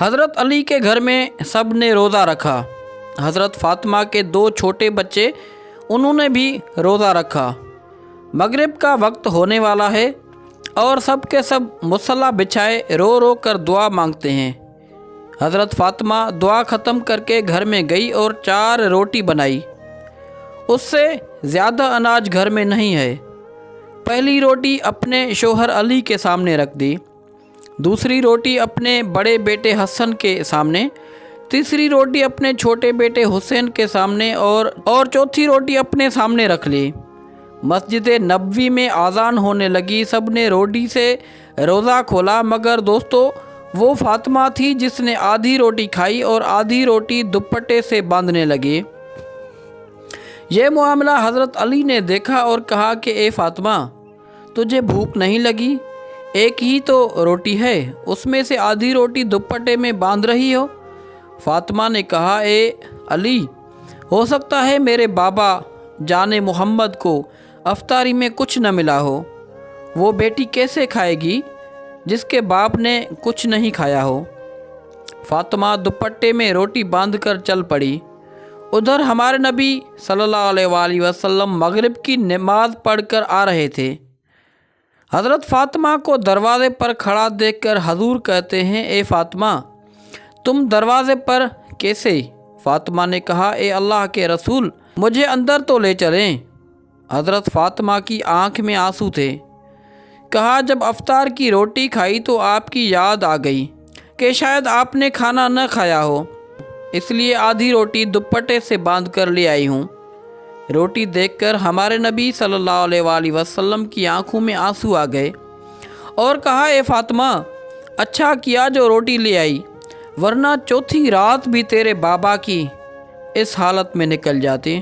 حضرت علی کے گھر میں سب نے روزہ رکھا۔ حضرت فاطمہ کے 2 چھوٹے بچے، انہوں نے بھی روزہ رکھا۔ مغرب کا وقت ہونے والا ہے اور سب کے سب مصلی بچھائے رو رو کر دعا مانگتے ہیں۔ حضرت فاطمہ دعا ختم کر کے گھر میں گئی اور 4 روٹی بنائی۔ اس سے زیادہ اناج گھر میں نہیں ہے۔ پہلی روٹی اپنے شوہر علی کے سامنے رکھ دی، دوسری روٹی اپنے بڑے بیٹے حسن کے سامنے، تیسری روٹی اپنے چھوٹے بیٹے حسین کے سامنے اور چوتھی روٹی اپنے سامنے رکھ لی۔ مسجد نبوی میں اذان ہونے لگی، سب نے روٹی سے روزہ کھولا، مگر دوستو وہ فاطمہ تھی جس نے آدھی روٹی کھائی اور آدھی روٹی دوپٹے سے باندھنے لگی۔ یہ معاملہ حضرت علی نے دیکھا اور کہا کہ اے فاطمہ، تجھے بھوک نہیں لگی؟ ایک ہی تو روٹی ہے، اس میں سے آدھی روٹی دوپٹے میں باندھ رہی ہو۔ فاطمہ نے کہا اے علی، ہو سکتا ہے میرے بابا جان محمد کو افطاری میں کچھ نہ ملا ہو، وہ بیٹی کیسے کھائے گی جس کے باپ نے کچھ نہیں کھایا ہو۔ فاطمہ دوپٹے میں روٹی باندھ کر چل پڑی۔ ادھر ہمارے نبی صلی اللہ علیہ وآلہ وسلم مغرب کی نماز پڑھ کر آ رہے تھے۔ حضرت فاطمہ کو دروازے پر کھڑا دیکھ کر حضور کہتے ہیں اے فاطمہ، تم دروازے پر کیسے؟ فاطمہ نے کہا اے اللہ کے رسول، مجھے اندر تو لے چلیں۔ حضرت فاطمہ کی آنکھ میں آنسو تھے۔ کہا جب افطار کی روٹی کھائی تو آپ کی یاد آ گئی کہ شاید آپ نے کھانا نہ کھایا ہو، اس لیے آدھی روٹی دوپٹے سے باندھ کر لے آئی ہوں۔ روٹی دیکھ کر ہمارے نبی صلی اللہ علیہ وآلہ وسلم کی آنکھوں میں آنسو آ گئے اور کہا اے فاطمہ، اچھا کیا جو روٹی لے آئی، ورنہ چوتھی رات بھی تیرے بابا کی اس حالت میں نکل جاتی۔